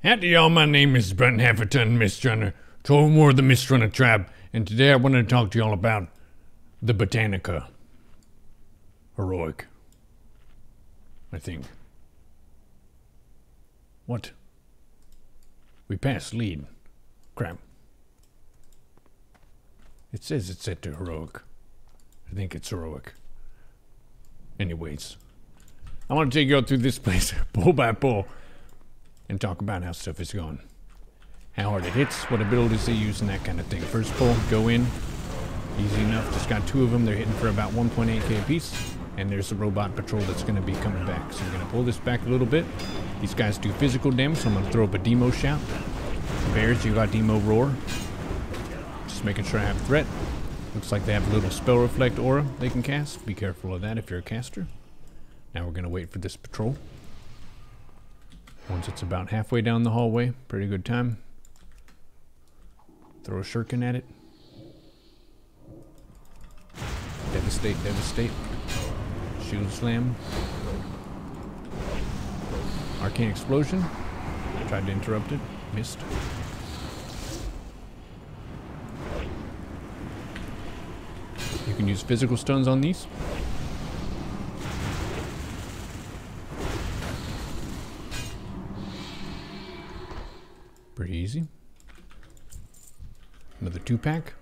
Howdy y'all, my name is Brent Hefferton, Mistrunner, to more of the Mistrunner tribe, and today I wanted to talk to y'all about the Botanica. Heroic. I think. What? We passed lead. Crap. It says it's set to heroic. I think it's heroic. Anyways. I want to take you all through this place, pull by pull, and talk about how stuff is going. How hard it hits, what abilities they use, and that kind of thing. First pull, go in. Easy enough. Just got two of them. They're hitting for about 1.8k apiece. And there's the robot patrol that's going to be coming back. So I'm going to pull this back a little bit. These guys do physical damage, so I'm going to throw up a demo shout. Bears, you got demo roar. Just making sure I have threat. Looks like they have a little spell reflect aura they can cast. Be careful of that if you're a caster. Now we're going to wait for this patrol. Once it's about halfway down the hallway, pretty good time. Throw a shuriken at it. Devastate, devastate. Shield slam. Arcane explosion. I tried to interrupt it. Missed. You can use physical stuns on these. Pretty easy. Another 2-pack.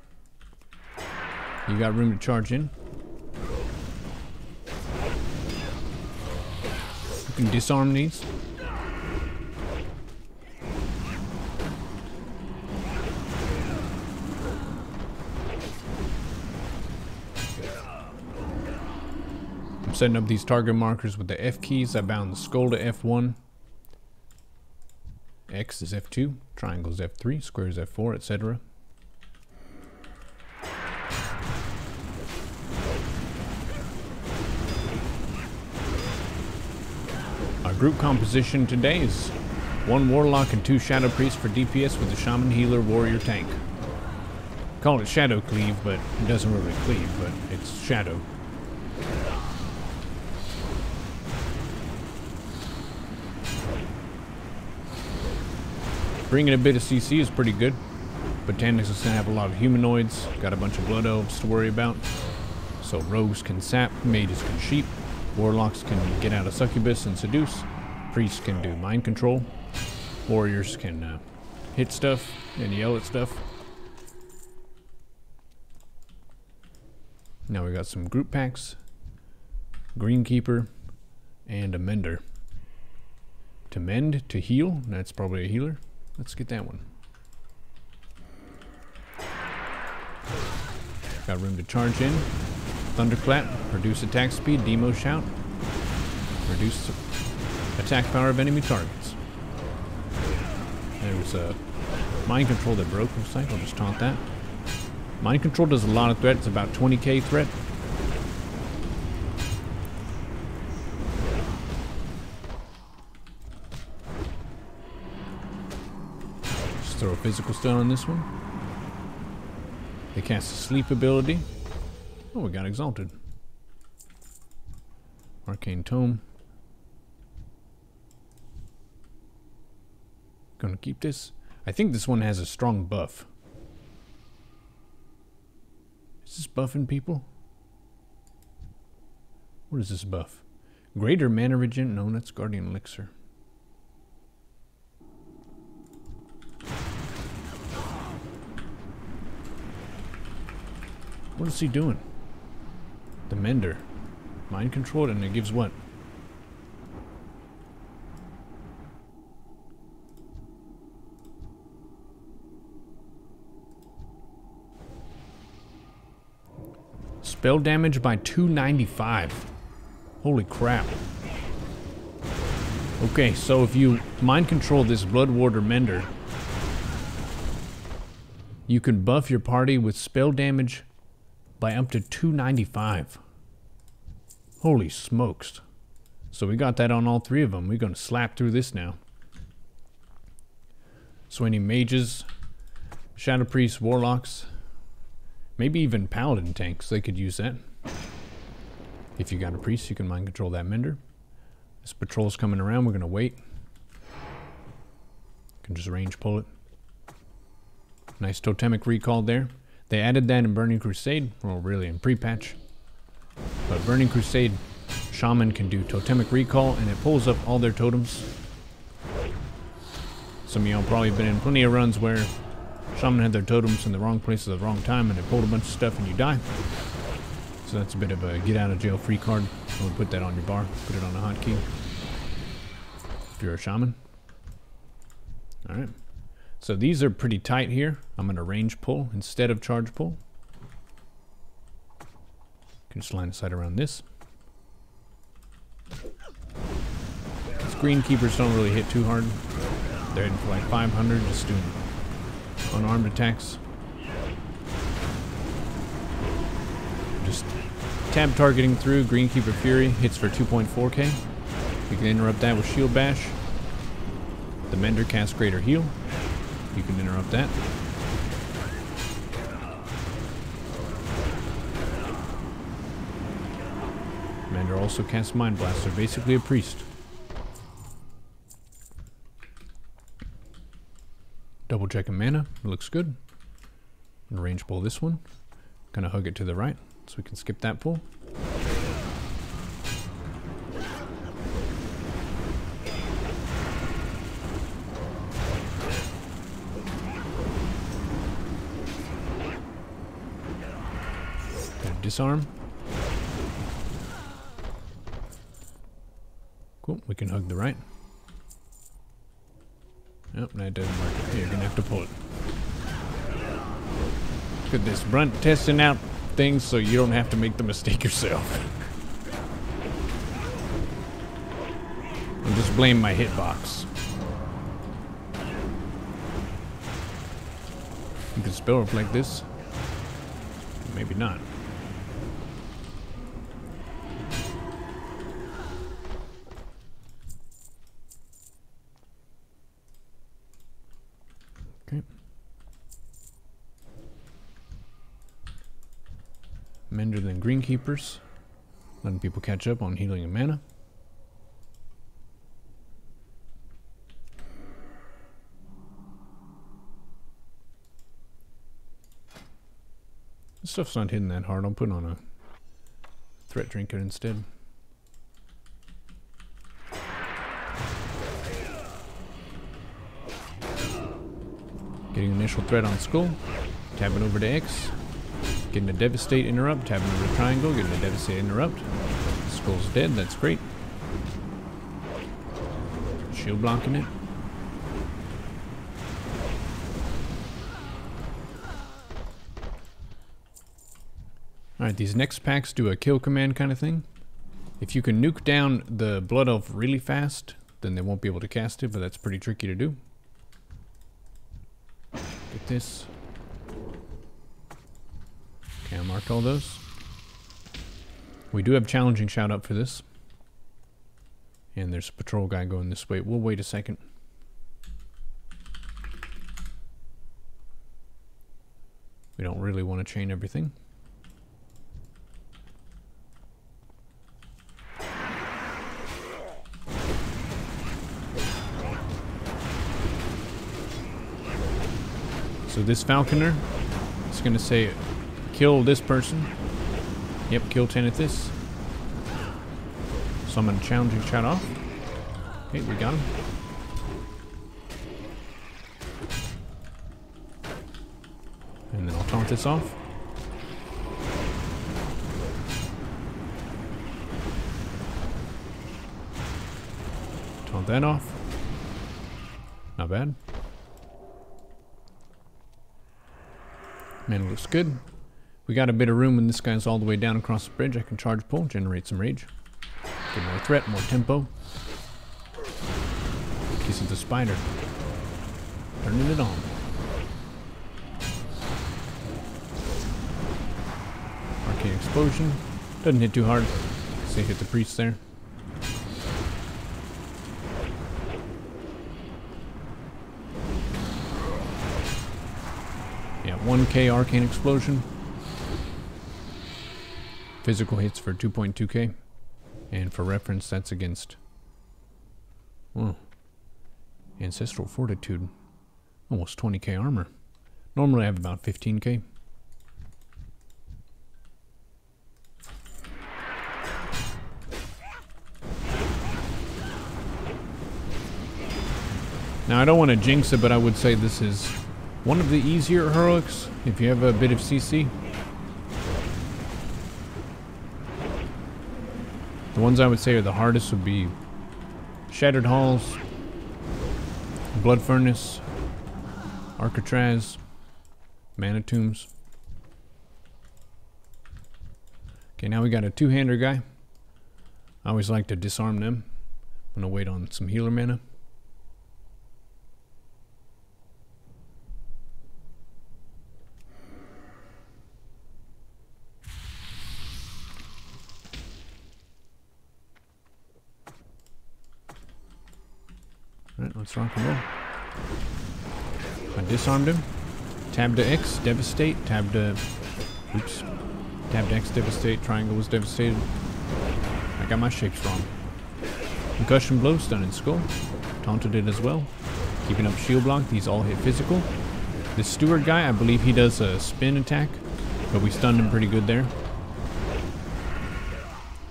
You got room to charge in. You can disarm these. I'm setting up these target markers with the F keys. I bound the skull to F1. X is F2, triangle is F3, square is F4, etc. Our group composition today is 1 Warlock and 2 Shadow Priests for DPS with a Shaman, Healer, Warrior, Tank. Call it Shadow Cleave, but it doesn't really cleave, but it's Shadow. Bringing a bit of CC is pretty good. Botanica is going to have a lot of humanoids. Got a bunch of blood elves to worry about. So rogues can sap, mages can sheep, warlocks can get out of succubus and seduce, priests can do mind control, warriors can hit stuff and yell at stuff. Now we got some group packs, Greenkeeper, and a Mender. To mend, to heal, that's probably a healer. Let's get that one. Got room to charge in. Thunderclap, reduce attack speed, demo shout, reduce attack power of enemy targets. There was a mind control that broke, looks like. I'll just taunt that. Mind control does a lot of threat. It's about 20k threat. Throw a physical stun on this one. They cast a sleep ability. Oh, we got exalted. Arcane tome. Gonna keep this. I think this one has a strong buff. Is this buffing people? What is this buff? Greater mana regen? No, that's Guardian Elixir. What is he doing? The Mender. Mind controlled, and it gives what? Spell damage by 295. Holy crap. Okay, so if you mind control this Blood Warder Mender, you can buff your party with spell damage by up to 295. Holy smokes. So we got that on all three of them. We're going to slap through this now. So any mages, Shadow Priests, Warlocks, maybe even Paladin tanks, they could use that. If you got a priest, you can mind control that Mender. This patrol's coming around. We're going to wait. Can just range pull it. Nice totemic recall there. They added that in Burning Crusade, well really in pre-patch. But Burning Crusade, Shaman can do totemic recall and it pulls up all their totems. Some of y'all probably been in plenty of runs where Shaman had their totems in the wrong place at the wrong time and it pulled a bunch of stuff and you die. So that's a bit of a get out of jail free card. I would put that on your bar, put it on a hotkey. If you're a Shaman. Alright. So these are pretty tight here. I'm going to range pull instead of charge pull. Can just line of sight around this. These green keepers don't really hit too hard. They're hitting for like 500, just doing unarmed attacks. Just tab targeting through. Greenkeeper Fury hits for 2.4k. You can interrupt that with Shield Bash. The Mender casts Greater Heal. You can interrupt that. Mender also casts Mind Blast. They're basically a priest. Double checking mana. It looks good. I'm gonna range pull this one. Gonna hug it to the right so we can skip that pull. Disarm. Cool, we can hug the right. Nope, that doesn't work. You're gonna have to pull it. Look at this, Brunt testing out things so you don't have to make the mistake yourself. I'll just blame my hitbox. You can spell work like this. Maybe not. Mender than Greenkeepers. Letting people catch up on healing and mana. This stuff's not hitting that hard. I'll put on a threat trinket instead. Getting initial threat on Skull. Tapping over to X. Getting a Devastate interrupt, tapping over to Triangle, getting a Devastate interrupt. Skull's dead, that's great. Shield blocking it. Alright, these next packs do a kill command kind of thing. If you can nuke down the Blood Elf really fast, then they won't be able to cast it, but that's pretty tricky to do. Get this. Okay, I marked all those. We do have challenging shout up for this. And there's a patrol guy going this way. We'll wait a second. We don't really want to chain everything. So this Falconer is going to say, kill this person. Yep, kill 10 at this. So I'm going to challenging shout off. Okay, we got him. And then I'll taunt this off. Taunt that off. Not bad. Man, looks good. We got a bit of room when this guy's all the way down across the bridge. I can charge pull, generate some rage. Get more threat, more tempo. Kiss of the spider. Turning it on. Arcane explosion. Doesn't hit too hard. So hit the priest there. Yeah, 1k arcane explosion. Physical hits for 2.2k. And for reference, that's against Ancestral Fortitude. Almost 20k armor. Normally I have about 15k. Now I don't want to jinx it, but I would say this is one of the easier heroics if you have a bit of CC. The ones I would say are the hardest would be Shattered Halls, Blood Furnace, Arcatraz, Mana Tombs. Okay, now we got a two-hander guy. I always like to disarm them. I'm gonna wait on some healer mana. Alright, let's rock and roll. I disarmed him. Tab to X, devastate. Tab to... Oops. Tab to X, devastate. Triangle was devastated. I got my shapes wrong. Concussion blow, stunning skull. Taunted it as well. Keeping up shield block. These all hit physical. This steward guy, I believe he does a spin attack, but we stunned him pretty good there.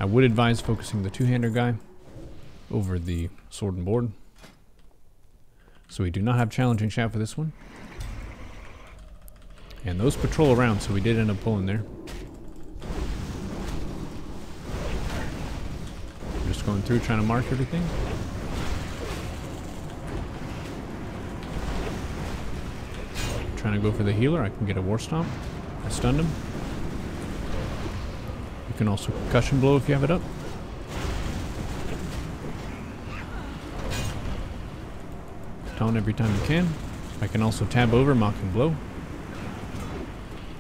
I would advise focusing the two-hander guy over the sword and board. So we do not have challenging shout for this one. And those patrol around, so we did end up pulling there. I'm just going through trying to mark everything. Trying to go for the healer. I can get a war stomp. I stunned him. You can also concussion blow if you have it up. Taunt every time you can. I can also tab over, mock and blow.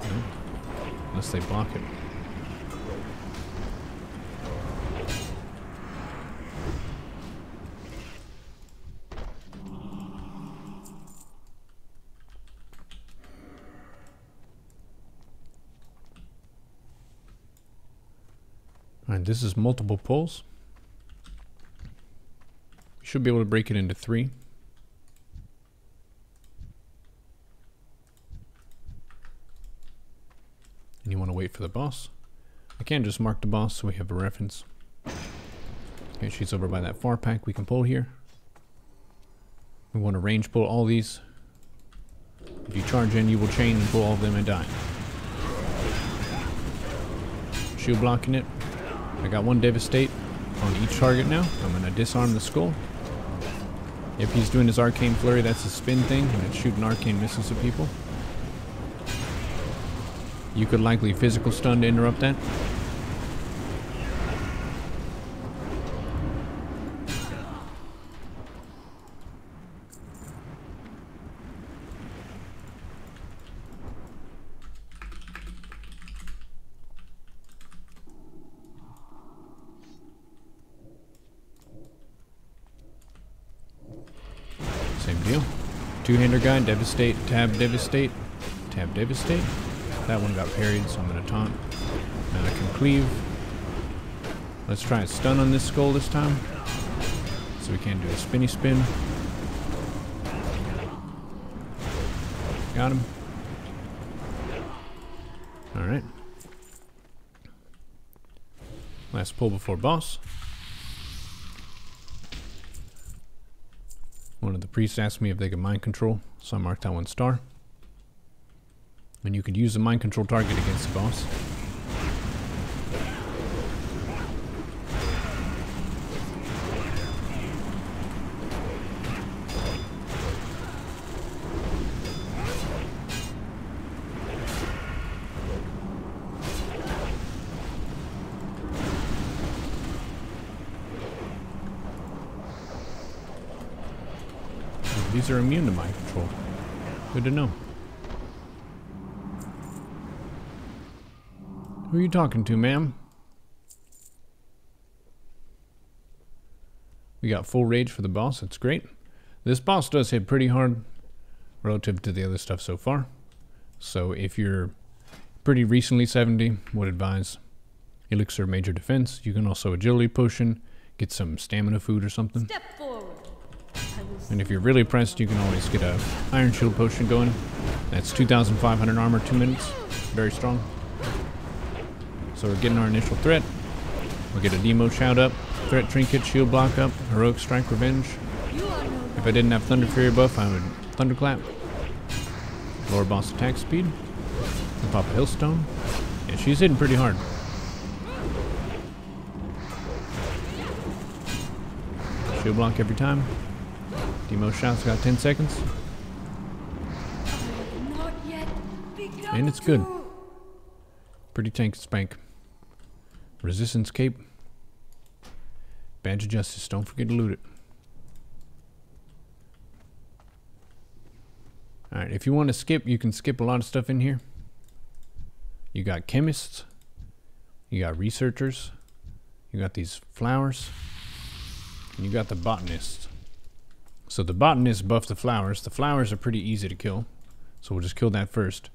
No. Unless they block it. Alright, this is multiple pulls. We should be able to break it into 3. And you want to wait for the boss. I can just mark the boss so we have a reference. Okay, she's over by that far pack we can pull here. We want to range pull all these. If you charge in, you will chain and pull all of them and die. Shield blocking it. I got one devastate on each target now. I'm going to disarm the skull. If he's doing his arcane flurry, that's a spin thing, and it's shooting arcane missiles at people. You could likely physical stun to interrupt that. Same deal. Two-hander guy, devastate, tab, devastate, tab, devastate. That one got parried, so I'm going to taunt. Now I can cleave. Let's try a stun on this skull this time. So we can do a spinny spin. Got him. Alright. Last pull before boss. One of the priests asked me if they could mind control, so I marked that one star. And you could use a mind control target against the boss. These are immune to mind control. Good to know. Who are you talking to, ma'am? We got full rage for the boss. That's great. This boss does hit pretty hard relative to the other stuff so far. So if you're pretty recently 70, would advise Elixir Major Defense. You can also agility potion, get some stamina food or something. Step forward. I will And if you're really pressed, you can always get a Iron Shield potion going. That's 2,500 armor, 2 minutes. Very strong. So we're getting our initial threat. We'll get a Demo Shout up, Threat Trinket, Shield Block up, Heroic Strike, Revenge. If I didn't have Thunder Fury buff, I would Thunderclap. Lower boss attack speed. And pop a Hailstone. Yeah, she's hitting pretty hard. Shield block every time. Demo Shout's got 10 seconds. And it's good. Pretty tank spank. Resistance cape. Badge of Justice. Don't forget to loot it. Alright, if you want to skip, you can skip a lot of stuff in here. You got chemists. You got researchers. You got these flowers. And you got the botanists. So the botanists buff the flowers. The flowers are pretty easy to kill. So we'll just kill that first.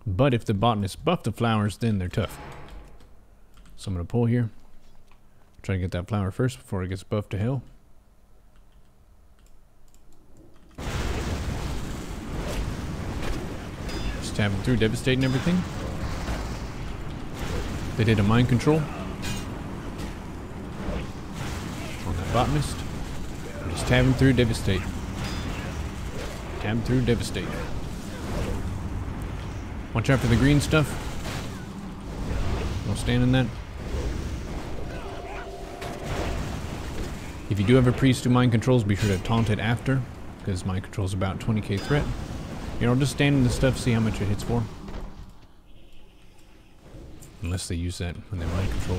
But if the botanists buff the flowers, then they're tough. So I'm going to pull here. Try to get that flower first before it gets buffed to hell. Just tapping through, devastating everything. They did a mind control on that botanist. I'm just tabbing through, devastate. Tab through, devastate. Watch out for the green stuff. Don't stand in that. If you do have a priest who mind controls, be sure to taunt it after, because mind control is about 20k threat. You know, just stand in the stuff, see how much it hits for. Unless they use that when they mind control.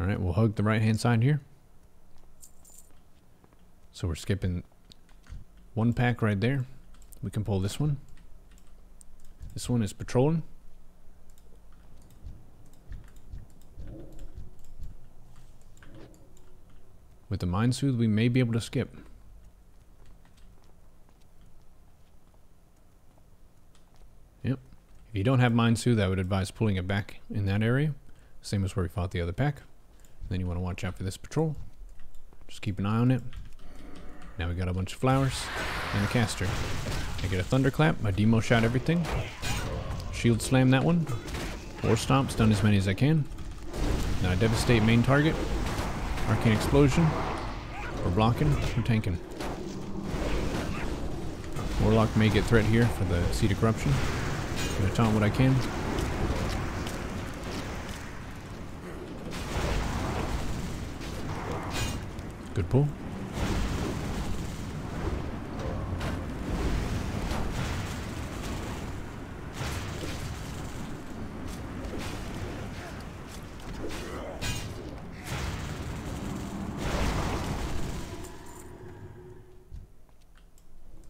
Alright, we'll hug the right hand side here. So we're skipping one pack right there. We can pull this one. This one is patrolling. With the Mind Soothe, we may be able to skip. Yep. If you don't have Mind Soothe, I would advise pulling it back in that area. Same as where we fought the other pack. Then you want to watch out for this patrol. Just keep an eye on it. Now we got a bunch of flowers and a caster. I get a Thunderclap, my Demo Shout everything. Shield Slam that one. War Stomp, stun as many as I can. Now I devastate main target. Arcane Explosion. We're blocking, we're tanking. Warlock may get threat here for the Seed of Corruption. Gonna taunt what I can. Good pull.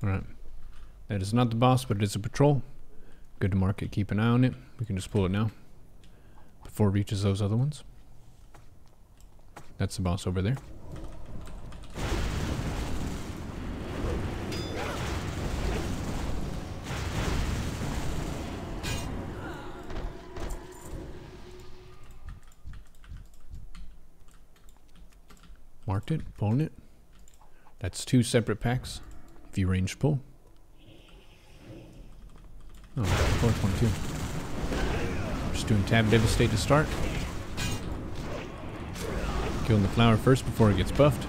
Alright. That is not the boss, but it is a patrol. Good to mark it, keep an eye on it. We can just pull it now. Before it reaches those other ones. That's the boss over there. Marked it, pulling it. That's 2 separate packs. If you range pull. Oh, got the 4th one too. Just doing tab devastate to start. Killing the flower first before it gets buffed.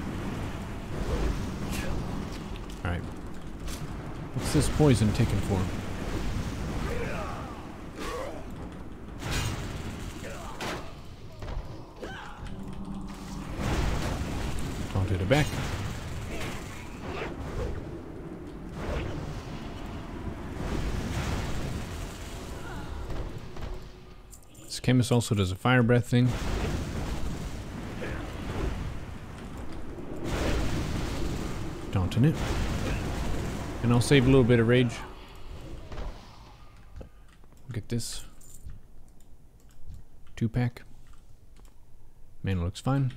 Alright. What's this poison taken for? Taunted it back. This chemist also does a fire breath thing. Taunting it. And I'll save a little bit of rage. Get this 2-pack. Mana looks fine.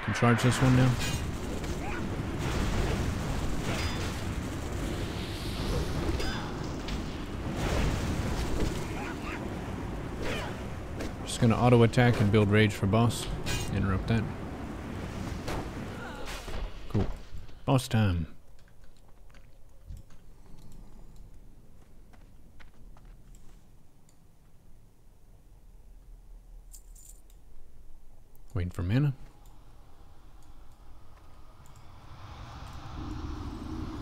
Can charge this one now. Just gonna auto attack and build rage for boss. Interrupt that. Cool. Boss time. Waiting for mana.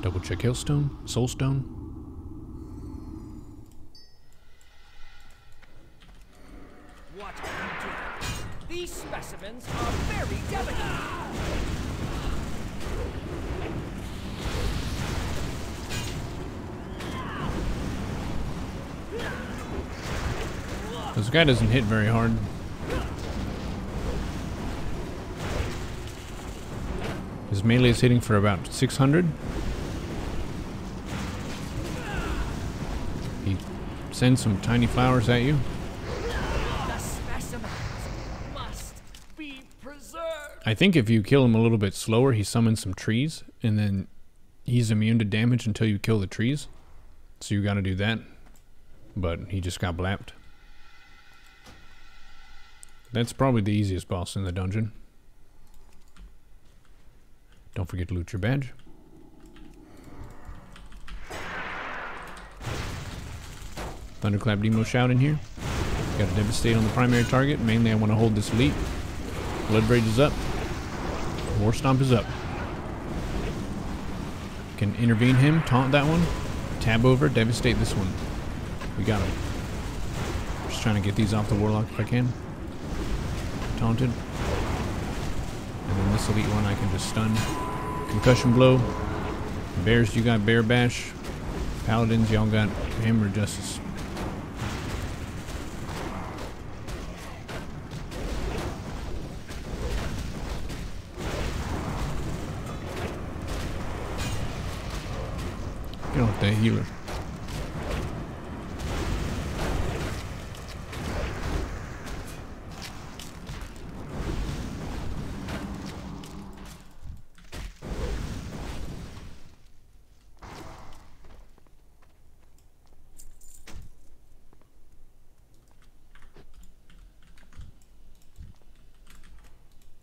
Double check Hellstone, Soulstone. What are you doing? These specimens are very delicate. This guy doesn't hit very hard. His melee is hitting for about 600. He sends some tiny flowers at you. The specimens must be preserved. I think if you kill him a little bit slower, he summons some trees, and then he's immune to damage until you kill the trees. So you gotta do that. But he just got blapped. That's probably the easiest boss in the dungeon. Don't forget to loot your badge. Thunderclap Demo Shout in here. Got to devastate on the primary target. Mainly I want to hold this elite. Blood Rage is up. War Stomp is up. Can intervene him, taunt that one. Tab over, devastate this one. We got him. Just trying to get these off the Warlock if I can. Taunted. And then this elite one I can just stun. Concussion Blow. Bears, you got Bear Bash. Paladins, y'all got Hammer of Justice. Get off that healer.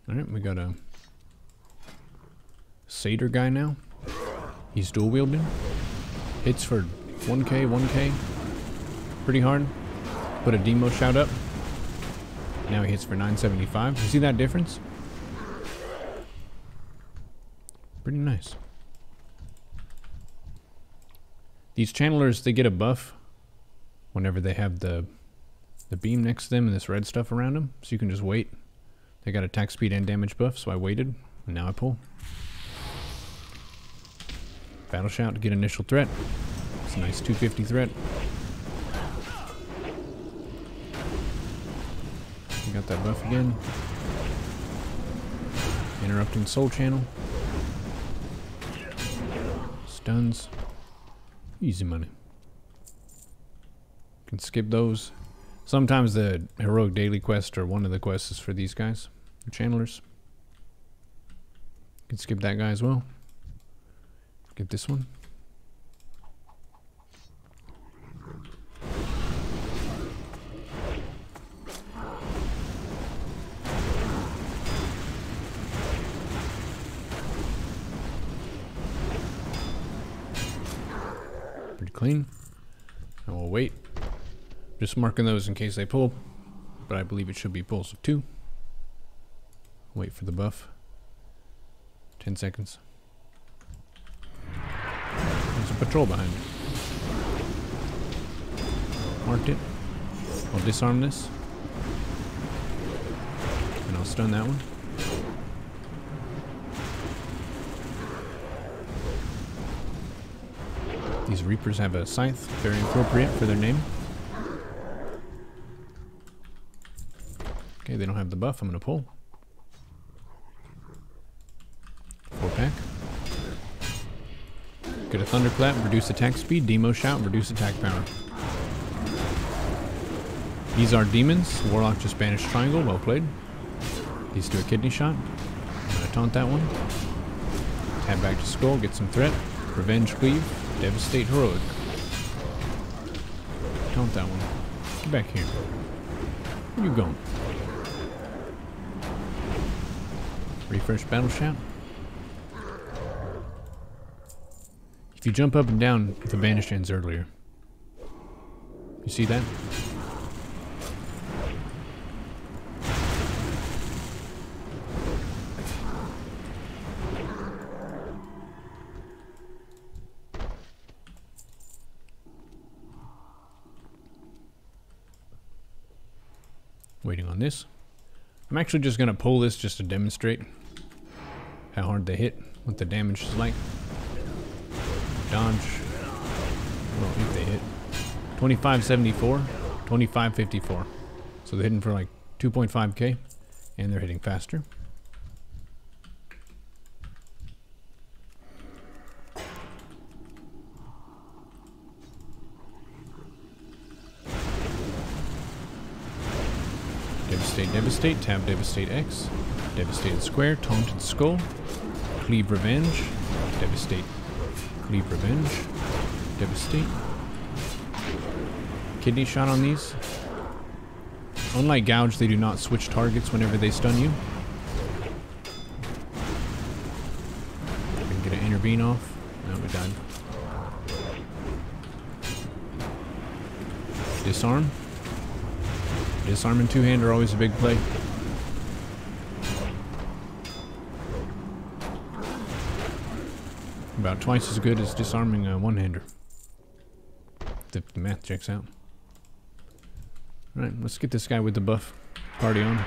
Alright, we got a Satyr guy now. He's dual wielding. Hits for 1k. Pretty hard. Put a Demo Shout up. Now he hits for 975. You see that difference? Pretty nice. These channelers, they get a buff whenever they have the beam next to them and this red stuff around them. So you can just wait. They got attack speed and damage buff, so I waited, and now I pull. Battle Shout to get initial threat. It's a nice 250 threat. You got that buff again. Interrupting Soul Channel. Stuns. Easy money. Can skip those. Sometimes the heroic daily quest or one of the quests is for these guys, the channelers. You can skip that guy as well. Get this one. Pretty clean. And we'll wait. Just marking those in case they pull, but I believe it should be pulls of 2. Wait for the buff. 10 seconds. There's a patrol behind it. Marked it. I'll disarm this. And I'll stun that one. These Reapers have a scythe, very appropriate for their name. Okay, they don't have the buff. I'm going to pull. 4-pack. Get a Thunderclap, reduce attack speed. Demo Shout, reduce attack power. These are demons. Warlock just banished Triangle. Well played. These do a Kidney Shot. I'm going to taunt that one. Tab back to Skull, get some threat. Revenge Cleave. Devastate Heroic. Taunt that one. Get back here. Where you going? Refresh battle shout. If you jump up and down with the banished ends earlier. You see that? Waiting on this. I'm actually just gonna pull this just to demonstrate how hard they hit, what the damage is like. Dodge. Well, if they hit. 2574, 2554. So they're hitting for like 2.5k, and they're hitting faster. Devastate, Devastate, tab Devastate X, Devastated Square, Taunted Skull, Cleave Revenge, Devastate, Cleave Revenge, Devastate. Kidney shot on these. Unlike Gouge, they do not switch targets whenever they stun you. We can get an intervene off. No, we died. Disarm. Disarm and two-hand are always a big play. About twice as good as disarming a one-hander. The math checks out. Alright, let's get this guy with the buff. Party on.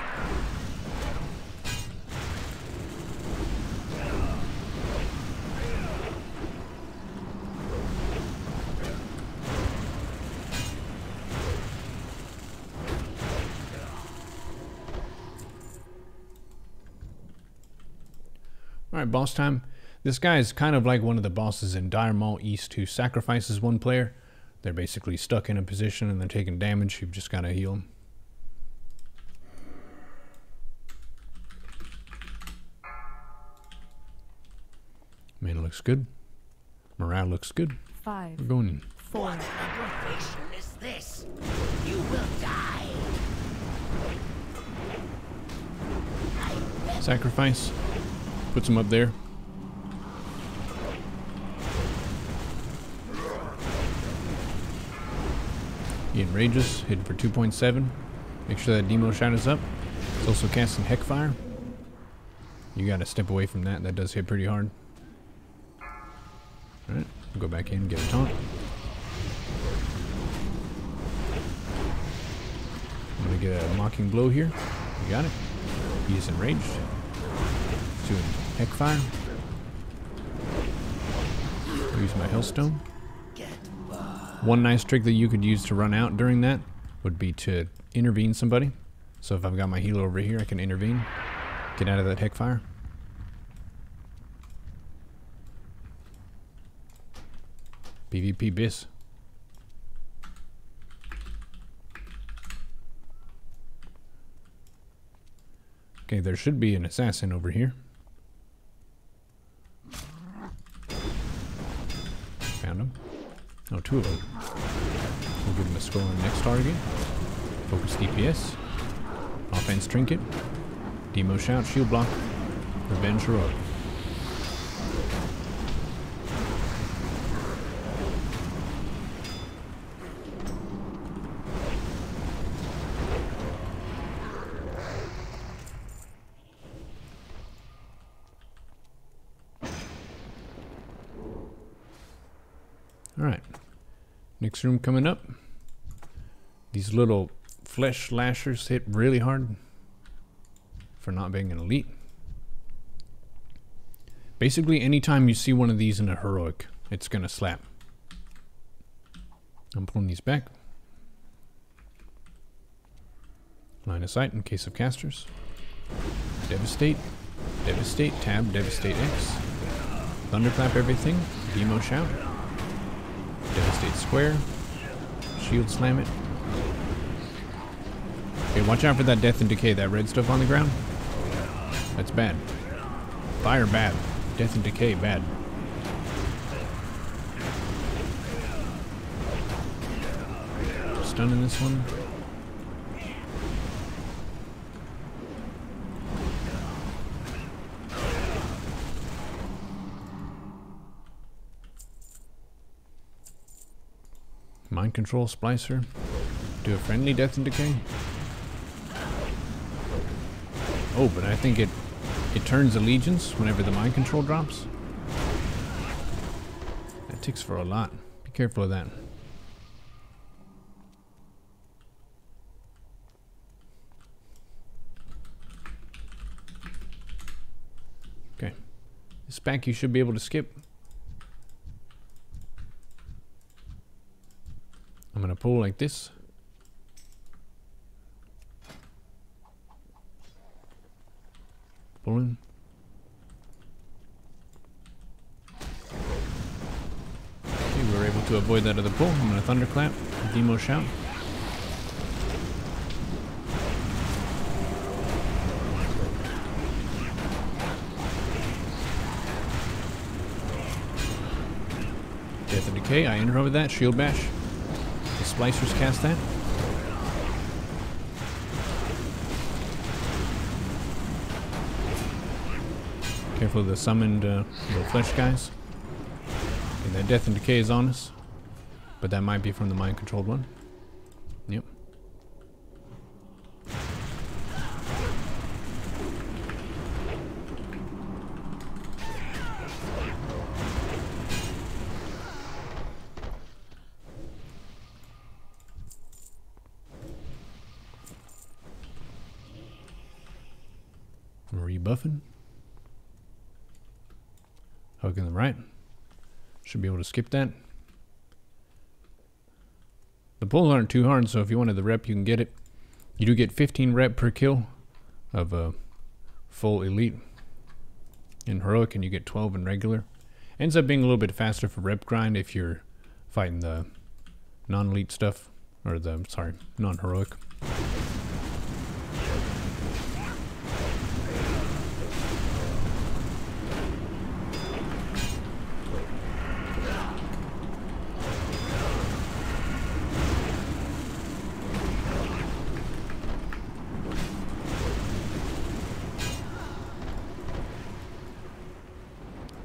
Alright, boss time. This guy is kind of like one of the bosses in Dire Maul East who sacrifices one player. They're basically stuck in a position and they're taking damage. You've just got to heal them. Mana looks good. Morale looks good. 5, We're going in. 4. What aggravation is this? You will die. Sacrifice. Puts him up there. He enrages, hitting for 2.7. Make sure that demo shot is up. It's also casting Heckfire. You gotta step away from that. That does hit pretty hard. Alright, go back in and get a taunt. I'm gonna get a mocking blow here. You got it. He is enraged. Doing Heckfire. Use my Hellstone. One nice trick that you could use to run out during that would be to intervene somebody. So if I've got my healer over here, I can intervene. Get out of that Heckfire. PvP bis. Okay, there should be an assassin over here. Found him. Oh, two of them. We'll give him a skull on the next target. Focus DPS. Offense Trinket. Demo Shout, Shield Block. Revenge Heroic. Alright. Next room coming up. These little flesh slashers hit really hard for not being an elite. Basically, anytime you see one of these in a heroic, it's gonna slap. I'm pulling these back. Line of sight in case of casters. Devastate. Devastate. Tab. Devastate X. Thunderclap everything. Demo Shout. Devastate Square. Shield Slam it. Okay, watch out for that Death and Decay, that red stuff on the ground. That's bad. Fire bad. Death and Decay bad. Stunning this one. Mind control splicer. Do a friendly death and decay. Oh, but I think it turns allegiance whenever the mind control drops. That ticks for a lot. Be careful of that. Okay. This back you should be able to skip. I'm gonna pull like this. Pulling. Okay, we were able to avoid that other pull. I'm gonna thunderclap, demo shout. Death and decay, I enter over that, shield bash. The splicers cast that. Careful of the summoned little flesh guys. And that death and decay is on us. But that might be from the mind controlled one. Yep. I'm rebuffing. Hook in the right. Should be able to skip that. The pulls aren't too hard, so if you wanted the rep, you can get it. You do get 15 rep per kill of a full elite in heroic, and you get 12 in regular. Ends up being a little bit faster for rep grind if you're fighting the non-elite stuff, or the, sorry, non-heroic.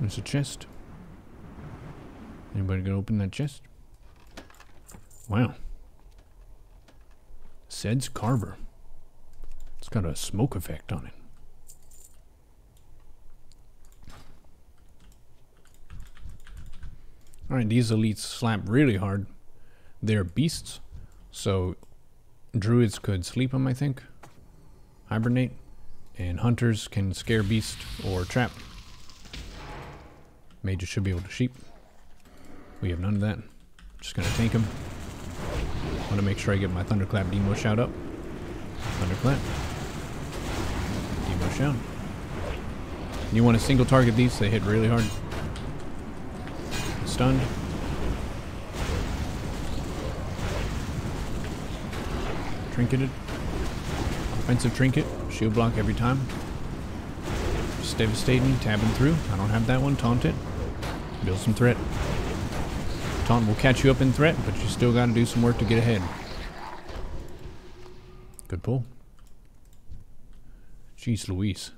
There's a chest. Anybody gonna open that chest? Wow. Sed's Carver. It's got a smoke effect on it. Alright, these elites slap really hard. They're beasts, so druids could sleep them, I think. Hibernate. And hunters can scare beast or trap. Mages should be able to sheep. We have none of that. Just gonna tank him. Want to make sure I get my thunderclap demo shout up. Thunderclap. Demo shout. You want to single target these, they hit really hard. Stunned. Trinketed. Offensive trinket. Shield block every time. Just devastating, tabbing through. I don't have that one. Taunt it. Build some threat. Taunt will catch you up in threat, but you still gotta do some work to get ahead. Good pull. Jeez Louise.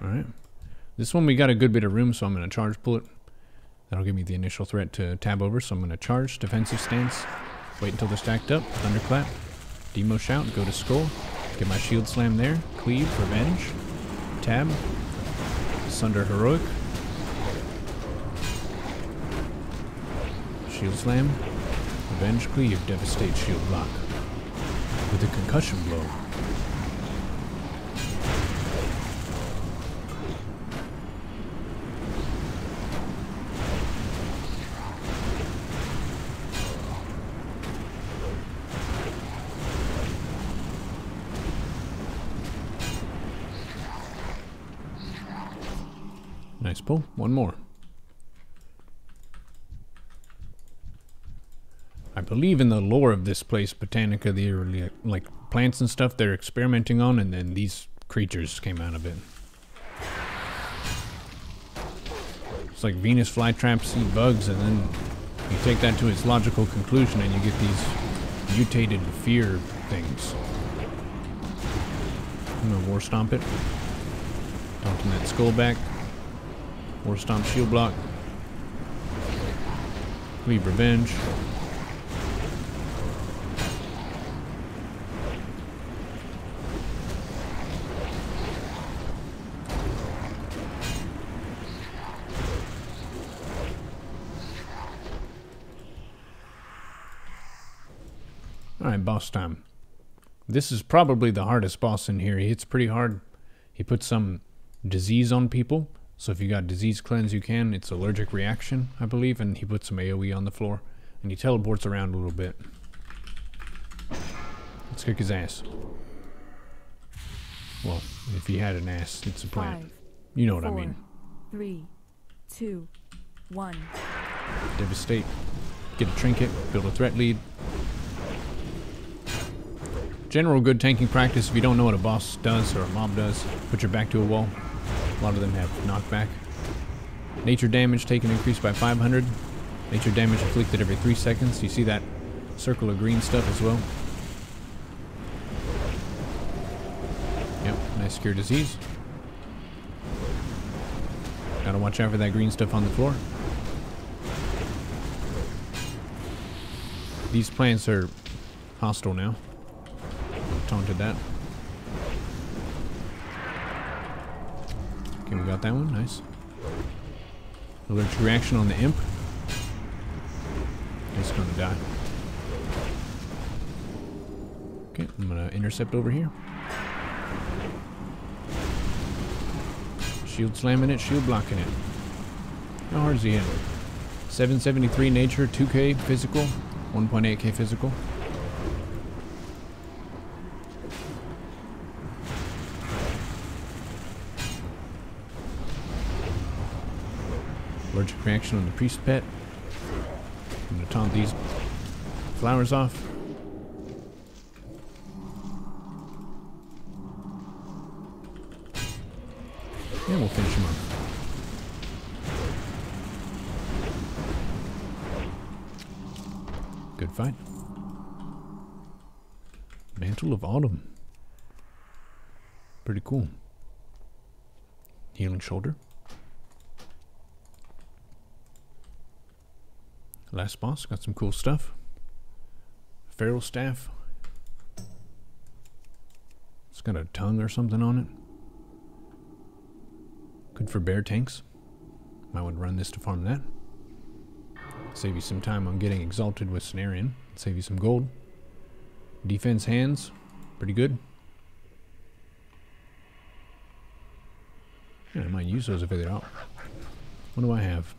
Alright. This one we got a good bit of room, so I'm gonna charge pull it. That'll give me the initial threat to tab over, so I'm gonna charge, defensive stance. Wait until they're stacked up. Thunderclap. Demo shout. Go to skull. Get my shield slam there. Cleave. Revenge. Tab. Sunder heroic. Shield slam. Revenge. Cleave. Devastate. Shield block. With a concussion blow. Nice pull. One more. I believe in the lore of this place, Botanica, the like plants and stuff they're experimenting on, and then these creatures came out of it. It's like Venus flytraps eat bugs, and then you take that to its logical conclusion, and you get these mutated fear things. I'm gonna war stomp it. Taunting that skull back. War Stomp, shield block. Leave revenge. Alright, boss time. This is probably the hardest boss in here. He hits pretty hard. He puts some disease on people. So if you got disease cleanse, you can. It's allergic reaction, I believe. And he puts some AoE on the floor. And he teleports around a little bit. Let's kick his ass. Well, if he had an ass, it's a plant. 5, You know what 4, I mean. 3, 2, 1. Devastate. Get a trinket. Build a threat lead. General good tanking practice. If you don't know what a boss does or a mob does, put your back to a wall. A lot of them have knockback. Nature damage taken increased by 500. Nature damage inflicted every 3 seconds. You see that circle of green stuff as well. Yep, nice cure disease. Gotta watch out for that green stuff on the floor. These plants are hostile now. Taunted that. Okay, we got that one. Nice. Allergic reaction on the imp. It's gonna die. Okay, I'm gonna intercept over here. Shield slamming it, shield blocking it. How hard is he hitting? 773 nature, 2k physical, 1.8k physical. Allergic reaction on the priest pet. I'm gonna taunt these flowers off. And we'll finish him up. Good fight. Mantle of Autumn. Pretty cool. Healing shoulder. Last boss, got some cool stuff. Feral staff. It's got a tongue or something on it. Good for bear tanks. Might want to run this to farm that. Save you some time on getting exalted with Cenarian. Save you some gold. Defense hands. Pretty good. Yeah, I might use those if they're out. What do I have?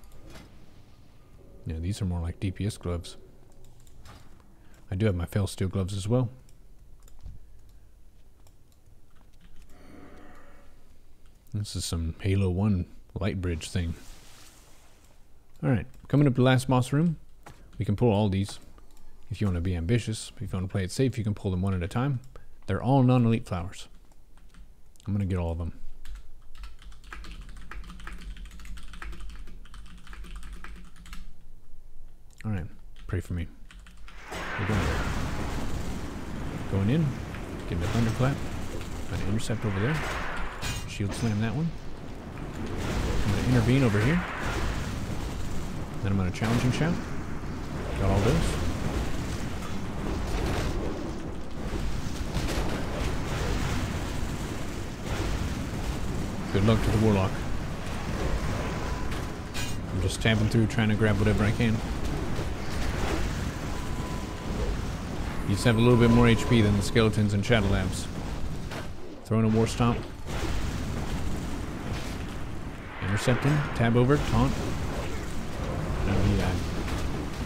Yeah, these are more like DPS gloves. I do have my Fel Steel gloves as well. This is some Halo 1 light bridge thing. Alright, coming up to the last boss room. We can pull all these if you want to be ambitious. If you want to play it safe, you can pull them one at a time. They're all non-elite flowers. I'm going to get all of them. Alright, pray for me. We're going in, getting a thunderclap. Got an intercept over there. Shield slam that one. I'm going to intervene over here. Then I'm going to challenging shout. Got all those. Good luck to the warlock. I'm just tapping through trying to grab whatever I can. You just have a little bit more HP than the skeletons and Shadow Labs. Throwing a War Stomp. Intercepting. Tab over. Taunt. No,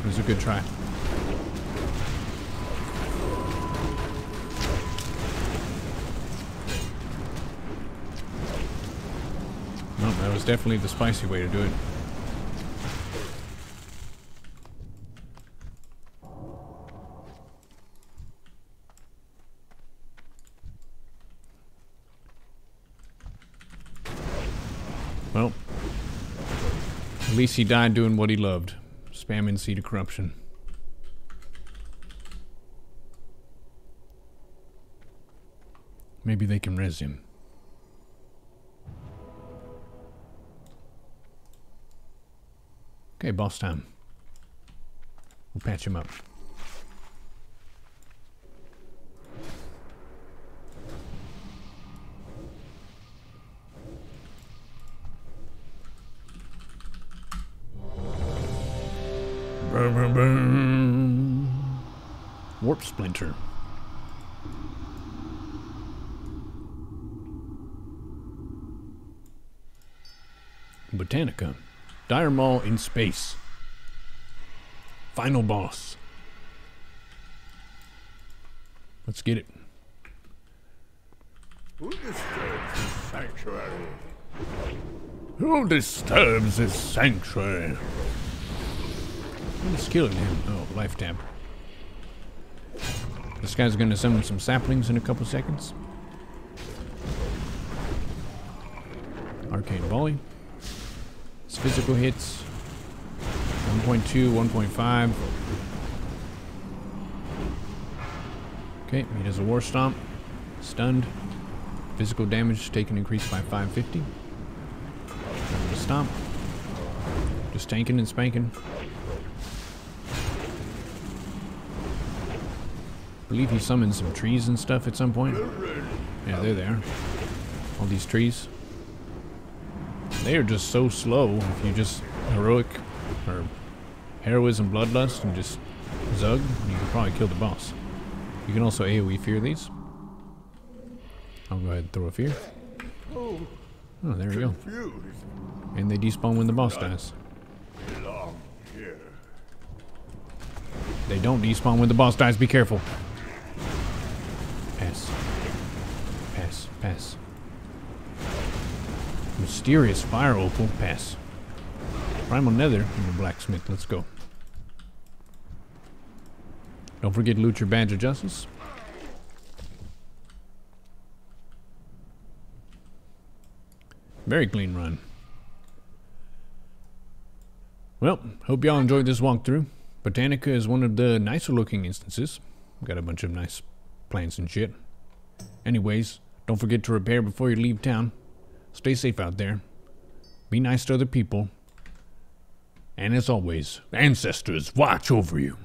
it was a good try. No, that was definitely the spicy way to do it. Well, at least he died doing what he loved, spamming Seed of Corruption. Maybe they can res him. Okay, boss time. We'll patch him up. Boom, boom, boom. Warp splinter. Botanica. Dire Maul in space. Final boss. Let's get it. Who disturbs this sanctuary? Who disturbs this sanctuary? What is killing him? Oh, life tap. This guy's gonna summon some saplings in a couple seconds. Arcane volley. His physical hits. 1.2, 1.5. Okay, he does a war stomp. Stunned. Physical damage taken increased by 550. The stomp. Just tanking and spanking. I believe he summoned some trees and stuff at some point. Yeah, they're there. All these trees. They are just so slow if you just heroic or heroism bloodlust and just zug, you can probably kill the boss. You can also AoE fear these. I'll go ahead and throw a fear. Oh, there we go. And they despawn when the boss dies. They don't despawn when the boss dies, be careful. Pass. Pass, pass. Mysterious fire opal, pass. Primal nether and the blacksmith, let's go. Don't forget to loot your badge of justice. Very clean run. Well, hope y'all enjoyed this walkthrough. Botanica is one of the nicer looking instances. Got a bunch of nice plants and shit. Anyways, don't forget to repair before you leave town. Stay safe out there. Be nice to other people. And as always, ancestors watch over you.